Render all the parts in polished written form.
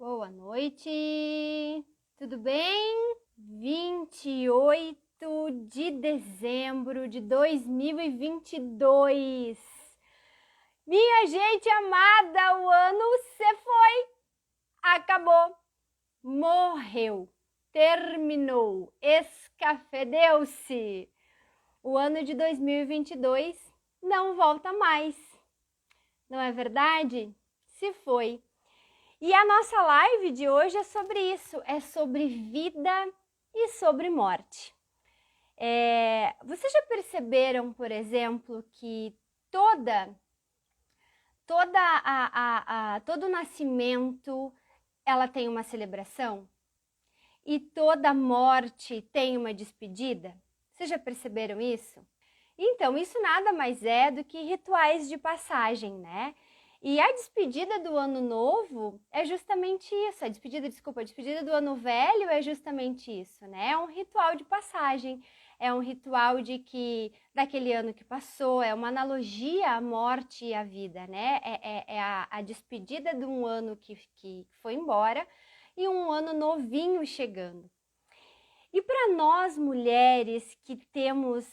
Boa noite, tudo bem? 28 de dezembro de 2022. Minha gente amada, o ano se foi, acabou, morreu, terminou, escafedeu-se. O ano de 2022 não volta mais, não é verdade? Se foi. E a nossa live de hoje é sobre isso, é sobre vida e sobre morte. Vocês já perceberam, por exemplo, que todo nascimento ela tem uma celebração e toda morte tem uma despedida? Vocês já perceberam isso? Então, isso nada mais é do que rituais de passagem, né? E a despedida do ano novo é justamente isso, a despedida do ano velho é justamente isso, né? É um ritual de passagem, é um ritual daquele ano que passou, é uma analogia à morte e à vida, né? É a despedida de um ano que foi embora e um ano novinho chegando. E para nós mulheres que temos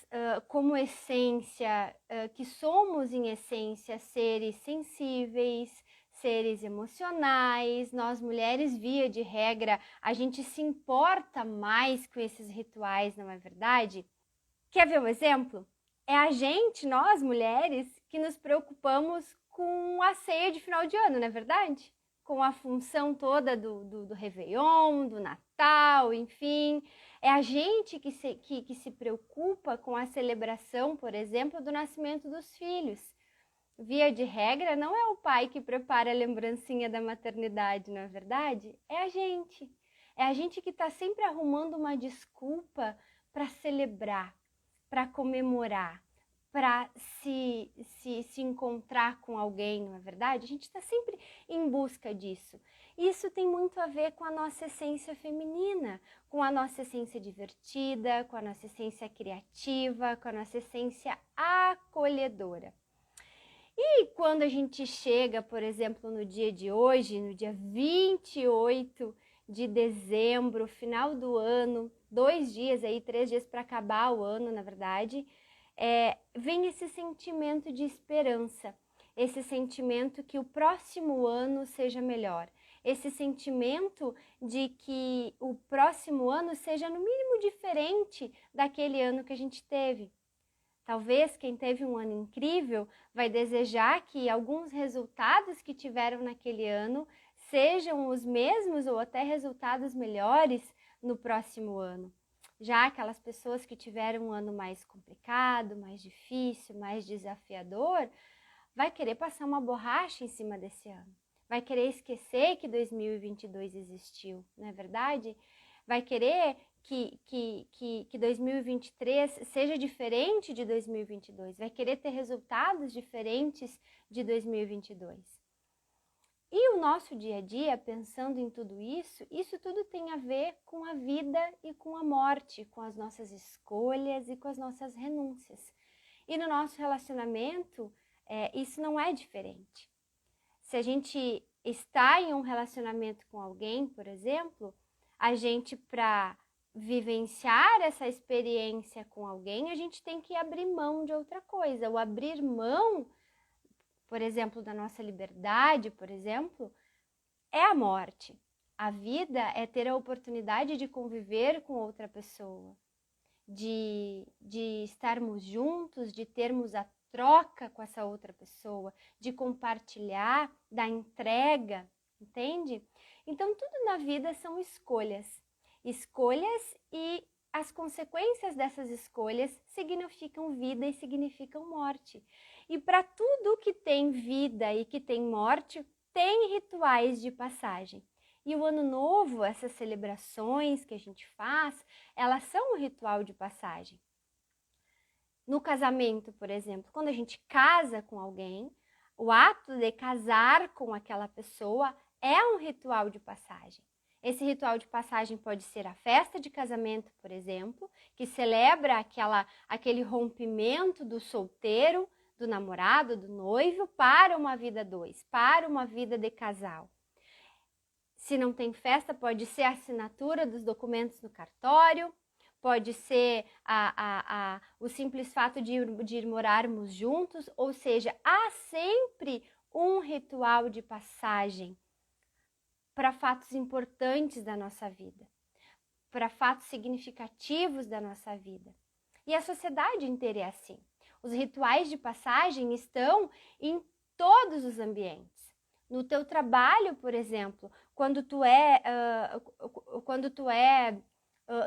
como essência, que somos em essência seres sensíveis, seres emocionais, nós mulheres, via de regra, a gente se importa mais com esses rituais, não é verdade? Quer ver um exemplo? É a gente, nós mulheres, que nos preocupamos com a ceia de final de ano, não é verdade? Com a função toda do Réveillon, do Natal, enfim. É a gente que se preocupa com a celebração, por exemplo, do nascimento dos filhos. Via de regra, não é o pai que prepara a lembrancinha da maternidade, não é verdade? É a gente. É a gente que está sempre arrumando uma desculpa para celebrar, para comemorar, para se encontrar com alguém, não é verdade? A gente está sempre em busca disso. Isso tem muito a ver com a nossa essência feminina, com a nossa essência divertida, com a nossa essência criativa, com a nossa essência acolhedora. E quando a gente chega, por exemplo, no dia de hoje, no dia 28 de dezembro, final do ano, 3 dias para acabar o ano, na verdade, vem esse sentimento de esperança, esse sentimento que o próximo ano seja melhor, esse sentimento de que o próximo ano seja no mínimo diferente daquele ano que a gente teve. Talvez quem teve um ano incrível vai desejar que alguns resultados que tiveram naquele ano sejam os mesmos ou até resultados melhores no próximo ano. Já aquelas pessoas que tiveram um ano mais complicado, mais difícil, mais desafiador, vai querer passar uma borracha em cima desse ano. Vai querer esquecer que 2022 existiu, não é verdade? Vai querer que 2023 seja diferente de 2022, vai querer ter resultados diferentes de 2022. E o nosso dia a dia, pensando em tudo isso tudo tem a ver com a vida e com a morte, com as nossas escolhas e com as nossas renúncias. E no nosso relacionamento, isso não é diferente. Se a gente está em um relacionamento com alguém, por exemplo, a gente, para vivenciar essa experiência com alguém, a gente tem que abrir mão de outra coisa. O abrir mão, por exemplo, da nossa liberdade, por exemplo, é a morte. A vida é ter a oportunidade de conviver com outra pessoa, de estarmos juntos, de termos a troca com essa outra pessoa, de compartilhar, da entrega, entende? Então, tudo na vida são escolhas. Escolhas, e as consequências dessas escolhas significam vida e significam morte. E para tudo que tem vida e que tem morte, tem rituais de passagem. E o ano novo, essas celebrações que a gente faz, elas são um ritual de passagem. No casamento, por exemplo, quando a gente casa com alguém, o ato de casar com aquela pessoa é um ritual de passagem. Esse ritual de passagem pode ser a festa de casamento, por exemplo, que celebra aquele rompimento do solteiro, do namorado, do noivo, para uma vida dois, para uma vida de casal. Se não tem festa, pode ser a assinatura dos documentos no cartório, pode ser o simples fato de ir morarmos juntos, ou seja, há sempre um ritual de passagem para fatos importantes da nossa vida, para fatos significativos da nossa vida. E a sociedade inteira é assim. Os rituais de passagem estão em todos os ambientes. No teu trabalho, por exemplo, quando tu é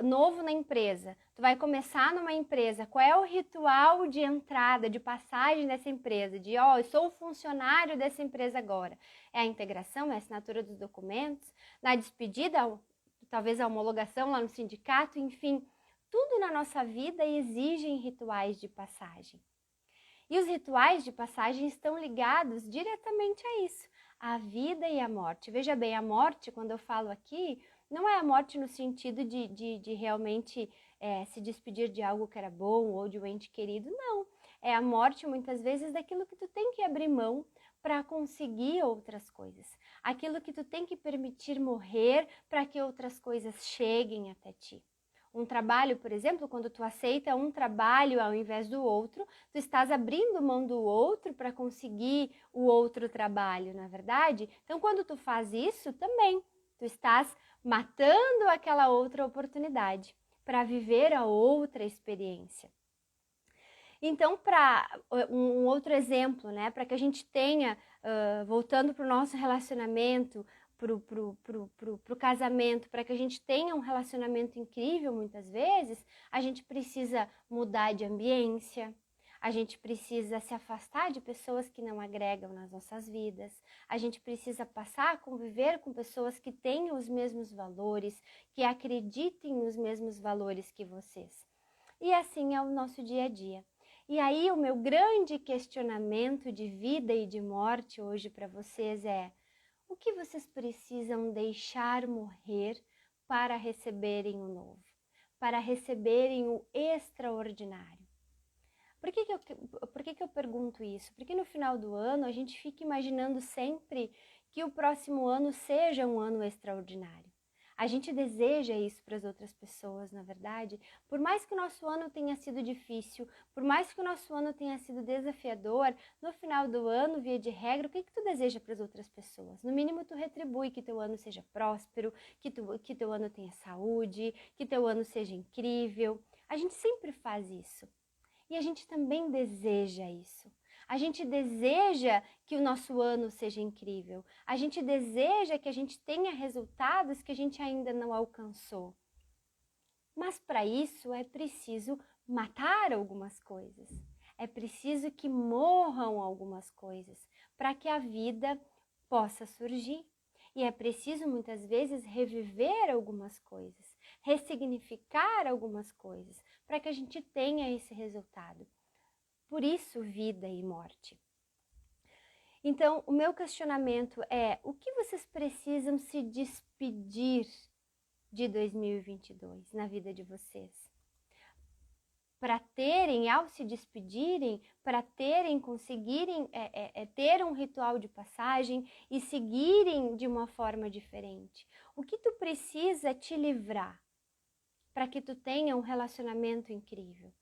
novo na empresa, tu vai começar numa empresa, qual é o ritual de entrada, de passagem dessa empresa? Eu sou funcionário dessa empresa agora. É a integração, é a assinatura dos documentos, na despedida, talvez a homologação lá no sindicato, enfim, tudo na nossa vida exigem rituais de passagem. E os rituais de passagem estão ligados diretamente a isso, a vida e a morte. Veja bem, a morte, quando eu falo aqui, não é a morte no sentido de realmente se despedir de algo que era bom ou de um ente querido, não. É a morte, muitas vezes, daquilo que tu tem que abrir mão para conseguir outras coisas. Aquilo que tu tem que permitir morrer para que outras coisas cheguem até ti. Um trabalho, por exemplo, quando tu aceita um trabalho ao invés do outro, tu estás abrindo mão do outro para conseguir o outro trabalho, não é verdade? Então, quando tu faz isso, também, tu estás matando aquela outra oportunidade para viver a outra experiência. Então, para um outro exemplo, né, para que a gente tenha, voltando para o nosso relacionamento, pro casamento, para que a gente tenha um relacionamento incrível, muitas vezes, a gente precisa mudar de ambiência, a gente precisa se afastar de pessoas que não agregam nas nossas vidas, a gente precisa passar a conviver com pessoas que tenham os mesmos valores, que acreditem nos mesmos valores que vocês. E assim é o nosso dia a dia. E aí o meu grande questionamento de vida e de morte hoje para vocês é: o que vocês precisam deixar morrer para receberem o novo, para receberem o extraordinário? Por que eu pergunto isso? Porque no final do ano a gente fica imaginando sempre que o próximo ano seja um ano extraordinário. A gente deseja isso para as outras pessoas, na verdade. Por mais que o nosso ano tenha sido difícil, por mais que o nosso ano tenha sido desafiador, no final do ano, via de regra, o que tu deseja para as outras pessoas? No mínimo, tu retribui que teu ano seja próspero, que teu ano tenha saúde, que teu ano seja incrível. A gente sempre faz isso. E a gente também deseja isso. A gente deseja que o nosso ano seja incrível. A gente deseja que a gente tenha resultados que a gente ainda não alcançou. Mas para isso é preciso matar algumas coisas. É preciso que morram algumas coisas para que a vida possa surgir. E é preciso muitas vezes reviver algumas coisas, ressignificar algumas coisas para que a gente tenha esse resultado. Por isso, vida e morte. Então, o meu questionamento é: o que vocês precisam se despedir de 2022 na vida de vocês? Para terem, ao se despedirem, para terem, conseguirem ter um ritual de passagem e seguirem de uma forma diferente. O que tu precisa te livrar para que tu tenha um relacionamento incrível?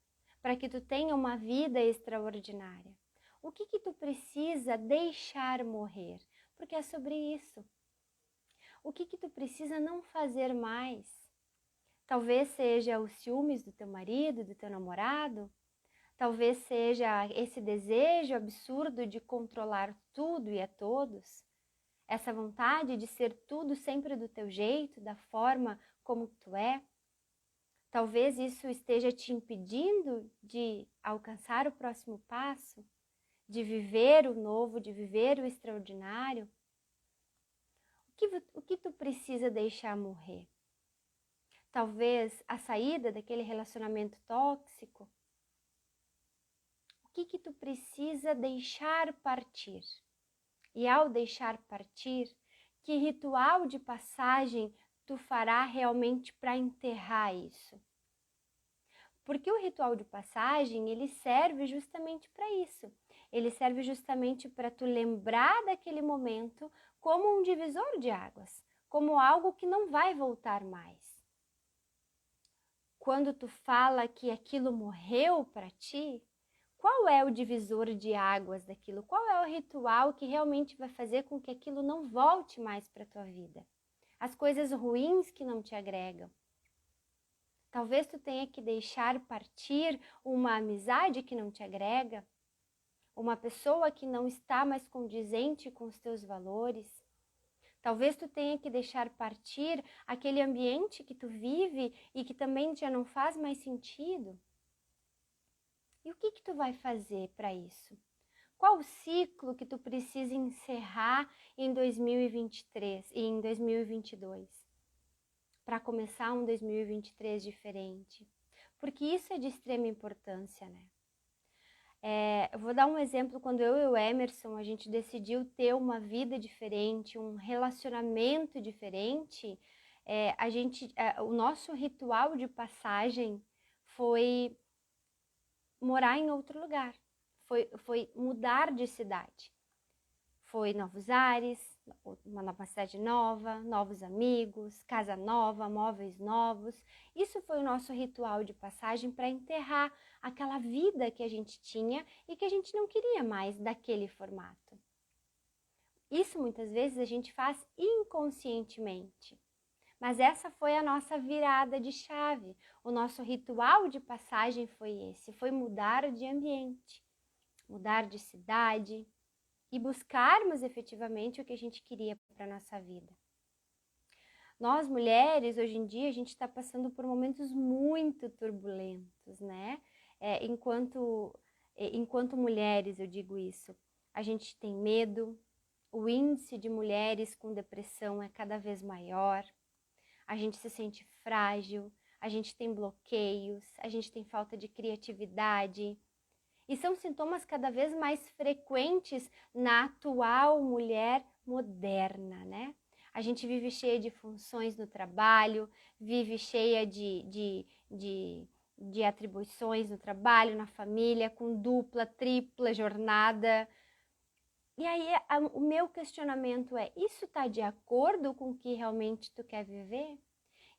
Para que tu tenha uma vida extraordinária? O que tu precisa deixar morrer? Porque é sobre isso. O que tu precisa não fazer mais? Talvez seja os ciúmes do teu marido, do teu namorado. Talvez seja esse desejo absurdo de controlar tudo e a todos. Essa vontade de ser tudo sempre do teu jeito, da forma como tu é. Talvez isso esteja te impedindo de alcançar o próximo passo, de viver o novo, de viver o extraordinário. O que tu precisa deixar morrer? Talvez a saída daquele relacionamento tóxico. O que tu precisa deixar partir? E ao deixar partir, que ritual de passagem tu fará realmente para enterrar isso? Porque o ritual de passagem, ele serve justamente para isso. Ele serve justamente para tu lembrar daquele momento como um divisor de águas, como algo que não vai voltar mais. Quando tu fala que aquilo morreu para ti, qual é o divisor de águas daquilo? Qual é o ritual que realmente vai fazer com que aquilo não volte mais para a tua vida? As coisas ruins que não te agregam. Talvez tu tenha que deixar partir uma amizade que não te agrega, uma pessoa que não está mais condizente com os teus valores. Talvez tu tenha que deixar partir aquele ambiente que tu vive e que também já não faz mais sentido. E o que tu vai fazer para isso? Qual o ciclo que tu precisa encerrar em 2023 e em 2022? Para começar um 2023 diferente. Porque isso é de extrema importância, né? Eu vou dar um exemplo, quando eu e o Emerson, a gente decidiu ter uma vida diferente, um relacionamento diferente, o nosso ritual de passagem foi morar em outro lugar, foi mudar de cidade. Foi novos ares, uma cidade nova, novos amigos, casa nova, móveis novos. Isso foi o nosso ritual de passagem para enterrar aquela vida que a gente tinha e que a gente não queria mais daquele formato. Isso muitas vezes a gente faz inconscientemente. Mas essa foi a nossa virada de chave. O nosso ritual de passagem foi esse, foi mudar de ambiente, mudar de cidade, e buscarmos efetivamente o que a gente queria para a nossa vida. Nós, mulheres, hoje em dia, a gente está passando por momentos muito turbulentos, né? Enquanto mulheres, eu digo isso, a gente tem medo, o índice de mulheres com depressão é cada vez maior, a gente se sente frágil, a gente tem bloqueios, a gente tem falta de criatividade. E são sintomas cada vez mais frequentes na atual mulher moderna, né? A gente vive cheia de funções no trabalho, vive cheia de atribuições no trabalho, na família, com dupla, tripla jornada. E aí o meu questionamento é, isso está de acordo com o que realmente tu quer viver?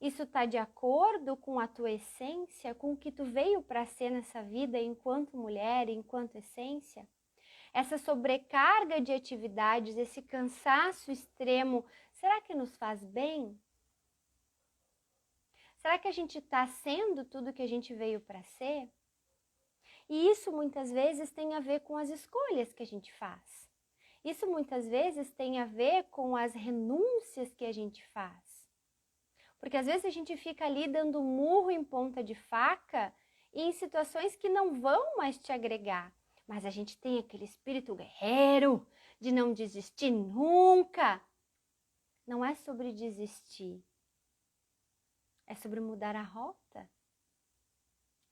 Isso está de acordo com a tua essência, com o que tu veio para ser nessa vida enquanto mulher, enquanto essência? Essa sobrecarga de atividades, esse cansaço extremo, será que nos faz bem? Será que a gente está sendo tudo que a gente veio para ser? E isso muitas vezes tem a ver com as escolhas que a gente faz. Isso muitas vezes tem a ver com as renúncias que a gente faz. Porque às vezes a gente fica ali dando murro em ponta de faca e em situações que não vão mais te agregar. Mas a gente tem aquele espírito guerreiro de não desistir nunca. Não é sobre desistir. É sobre mudar a rota.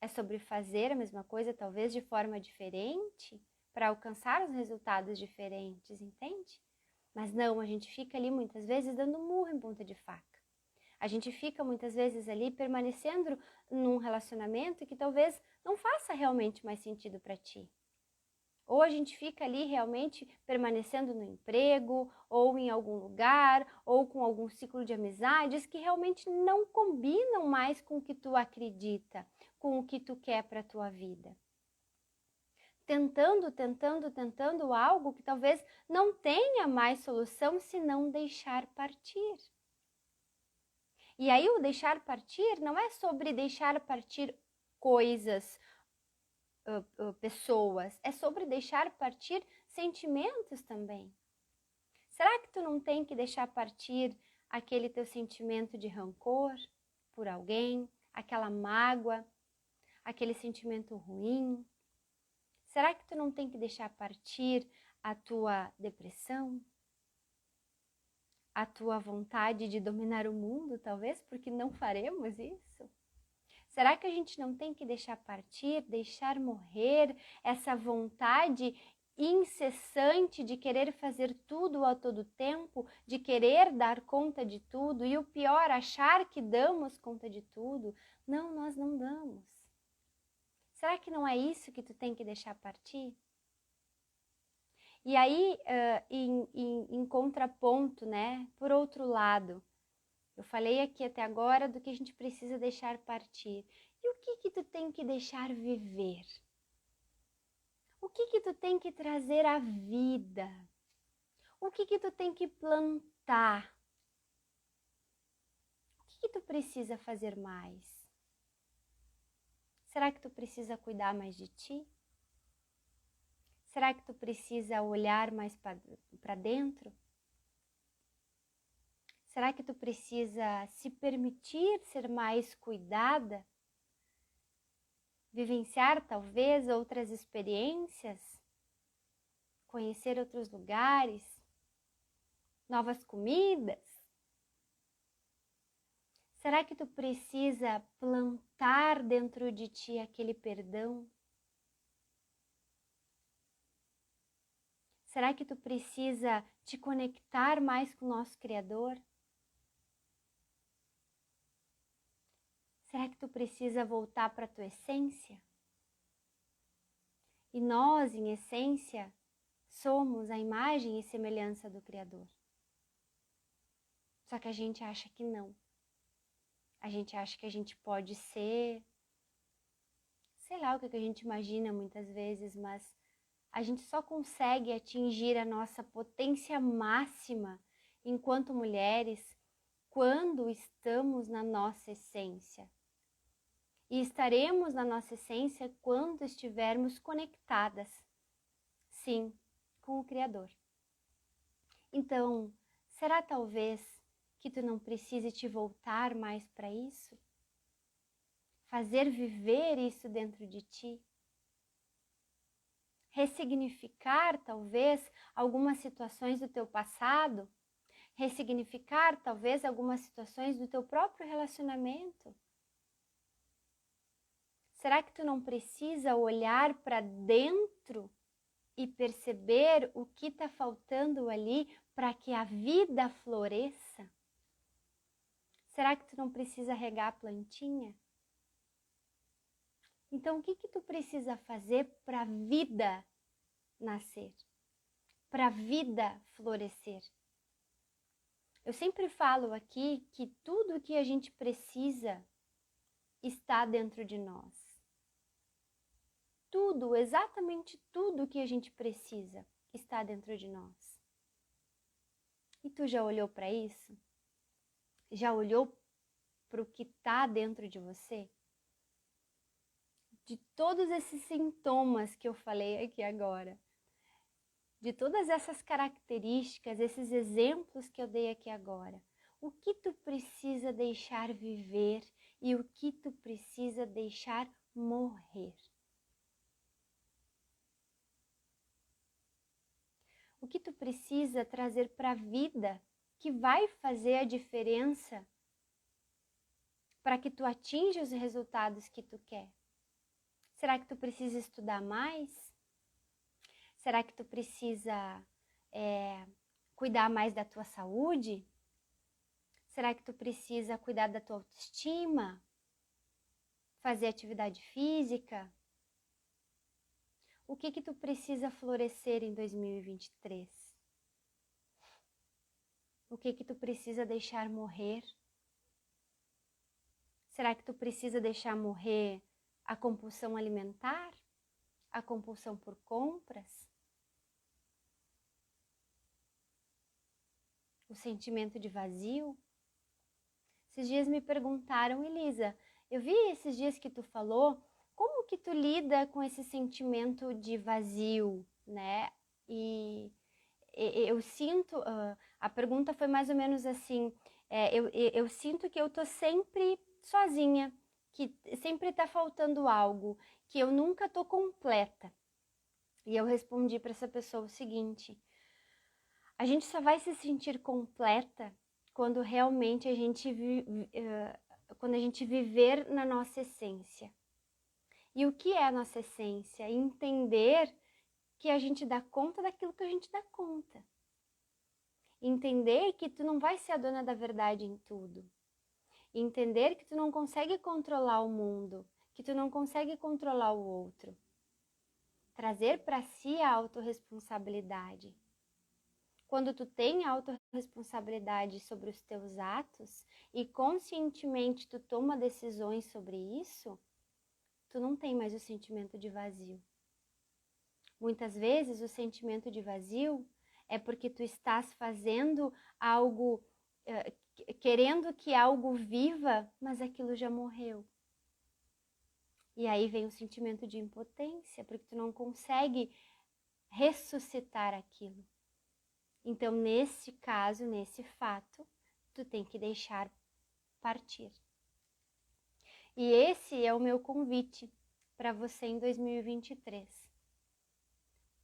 É sobre fazer a mesma coisa, talvez de forma diferente, para alcançar os resultados diferentes, entende? Mas não, a gente fica ali muitas vezes dando murro em ponta de faca. A gente fica muitas vezes ali permanecendo num relacionamento que talvez não faça realmente mais sentido para ti. Ou a gente fica ali realmente permanecendo no emprego, ou em algum lugar, ou com algum ciclo de amizades que realmente não combinam mais com o que tu acredita, com o que tu quer para a tua vida. Tentando algo que talvez não tenha mais solução se não deixar partir. E aí o deixar partir não é sobre deixar partir coisas, pessoas, é sobre deixar partir sentimentos também. Será que tu não tem que deixar partir aquele teu sentimento de rancor por alguém, aquela mágoa, aquele sentimento ruim? Será que tu não tem que deixar partir a tua depressão? A tua vontade de dominar o mundo, talvez, porque não faremos isso? Será que a gente não tem que deixar partir, deixar morrer essa vontade incessante de querer fazer tudo a todo tempo, de querer dar conta de tudo e o pior, achar que damos conta de tudo? Não, nós não damos. Será que não é isso que tu tem que deixar partir? E aí, em contraponto, né, por outro lado, eu falei aqui até agora do que a gente precisa deixar partir. E o que tu tem que deixar viver? O que tu tem que trazer à vida? O que tu tem que plantar? O que tu precisa fazer mais? Será que tu precisa cuidar mais de ti? Será que tu precisa olhar mais para dentro? Será que tu precisa se permitir ser mais cuidada? Vivenciar talvez outras experiências? Conhecer outros lugares? Novas comidas? Será que tu precisa plantar dentro de ti aquele perdão? Será que tu precisa te conectar mais com o nosso Criador? Será que tu precisa voltar para a tua essência? E nós, em essência, somos a imagem e semelhança do Criador. Só que a gente acha que não. A gente acha que a gente pode ser, sei lá o que a gente imagina muitas vezes, mas a gente só consegue atingir a nossa potência máxima enquanto mulheres quando estamos na nossa essência. E estaremos na nossa essência quando estivermos conectadas, sim, com o Criador. Então, será talvez que tu não precise te voltar mais para isso? Fazer viver isso dentro de ti? Ressignificar talvez algumas situações do teu passado? Ressignificar talvez algumas situações do teu próprio relacionamento? Será que tu não precisa olhar para dentro e perceber o que está faltando ali para que a vida floresça? Será que tu não precisa regar a plantinha? Então, o que tu precisa fazer para a vida nascer? Para a vida florescer? Eu sempre falo aqui que tudo o que a gente precisa está dentro de nós. Tudo, exatamente tudo o que a gente precisa está dentro de nós. E tu já olhou para isso? Já olhou para o que está dentro de você? De todos esses sintomas que eu falei aqui agora, de todas essas características, esses exemplos que eu dei aqui agora, o que tu precisa deixar viver e o que tu precisa deixar morrer? O que tu precisa trazer para a vida que vai fazer a diferença para que tu atinja os resultados que tu quer? Será que tu precisa estudar mais? Será que tu precisa cuidar mais da tua saúde? Será que tu precisa cuidar da tua autoestima? Fazer atividade física? O que tu precisa florescer em 2023? O que tu precisa deixar morrer? Será que tu precisa deixar morrer a compulsão alimentar? A compulsão por compras? O sentimento de vazio? Esses dias me perguntaram, Elisa, eu vi esses dias que tu falou, como que tu lida com esse sentimento de vazio, né? E eu sinto, a pergunta foi mais ou menos assim, eu sinto que eu tô sempre sozinha, que sempre tá faltando algo, que eu nunca tô completa. E eu respondi para essa pessoa o seguinte: a gente só vai se sentir completa quando realmente quando a gente viver na nossa essência. E o que é a nossa essência? Entender que a gente dá conta daquilo que a gente dá conta. Entender que tu não vai ser a dona da verdade em tudo. Entender que tu não consegue controlar o mundo, que tu não consegue controlar o outro. trazer para si a autorresponsabilidade. Quando tu tem autorresponsabilidade sobre os teus atos e conscientemente tu toma decisões sobre isso, tu não tem mais o sentimento de vazio. Muitas vezes o sentimento de vazio é porque tu estás fazendo algo, querendo que algo viva, mas aquilo já morreu. E aí vem o sentimento de impotência, porque tu não consegue ressuscitar aquilo. Então, nesse caso, nesse fato, tu tem que deixar partir. E esse é o meu convite para você em 2023.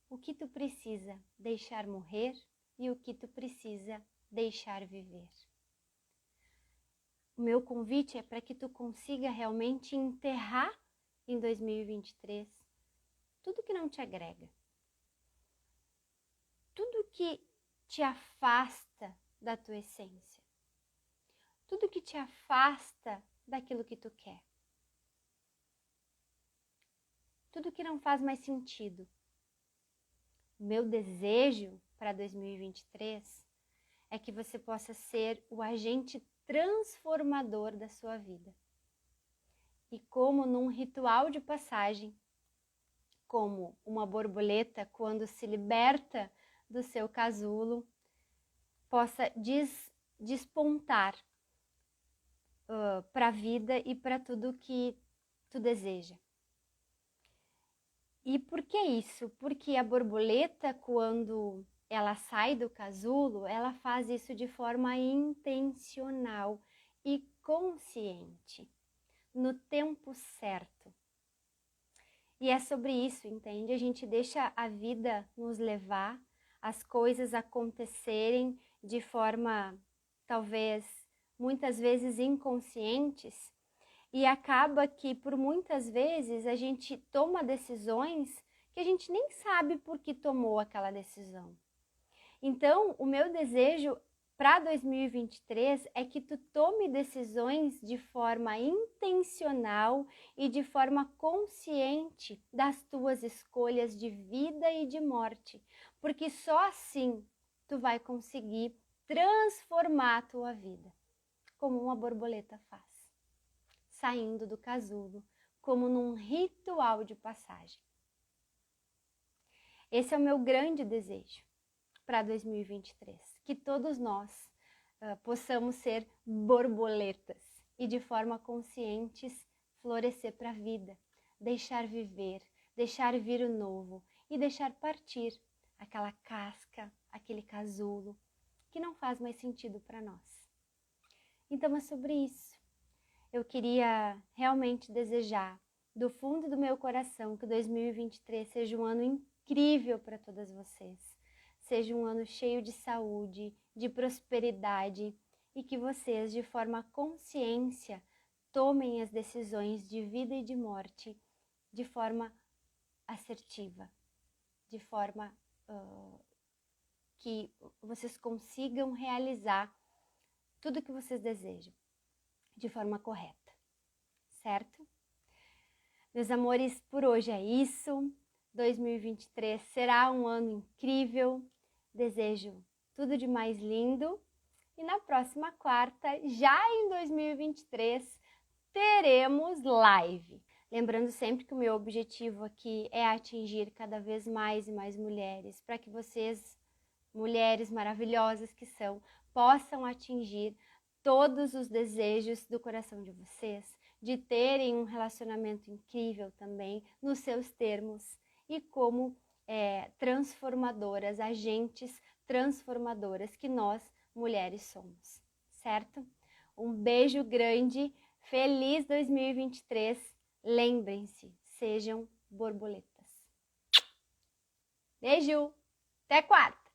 O que tu precisa deixar morrer e o que tu precisa deixar viver. O meu convite é para que tu consiga realmente enterrar em 2023 tudo que não te agrega. Tudo que te afasta da tua essência. Tudo que te afasta daquilo que tu quer. Tudo que não faz mais sentido. O meu desejo para 2023 é que você possa ser o agente transformador da sua vida. E como num ritual de passagem, como uma borboleta quando se liberta do seu casulo, possa despontar para a vida e para tudo que tu deseja. E por que isso? Porque a borboleta, quando ela sai do casulo, ela faz isso de forma intencional e consciente, no tempo certo. E é sobre isso, entende? A gente deixa a vida nos levar, as coisas acontecerem de forma, talvez, muitas vezes inconscientes, e acaba que, por muitas vezes, a gente toma decisões que a gente nem sabe por que tomou aquela decisão. Então, o meu desejo para 2023 é que tu tome decisões de forma intencional e de forma consciente das tuas escolhas de vida e de morte, porque só assim tu vai conseguir transformar a tua vida, como uma borboleta faz, saindo do casulo, como num ritual de passagem. Esse é o meu grande desejo para 2023, que todos nós possamos ser borboletas e de forma conscientes florescer para a vida, deixar viver, deixar vir o novo e deixar partir aquela casca, aquele casulo que não faz mais sentido para nós. Então é sobre isso. Eu queria realmente desejar do fundo do meu coração que 2023 seja um ano incrível para todas vocês. Seja um ano cheio de saúde, de prosperidade e que vocês, de forma consciência, tomem as decisões de vida e de morte de forma assertiva, de forma que vocês consigam realizar tudo que vocês desejam de forma correta, certo? Meus amores, por hoje é isso. 2023 será um ano incrível. Desejo tudo de mais lindo. E na próxima quarta, já em 2023, teremos live. Lembrando sempre que o meu objetivo aqui é atingir cada vez mais e mais mulheres, para que vocês, mulheres maravilhosas que são, possam atingir todos os desejos do coração de vocês, de terem um relacionamento incrível também, nos seus termos, e como transformadoras, agentes transformadoras que nós, mulheres, somos, certo? Um beijo grande, feliz 2023, lembrem-se, sejam borboletas. Beijo, até quarta!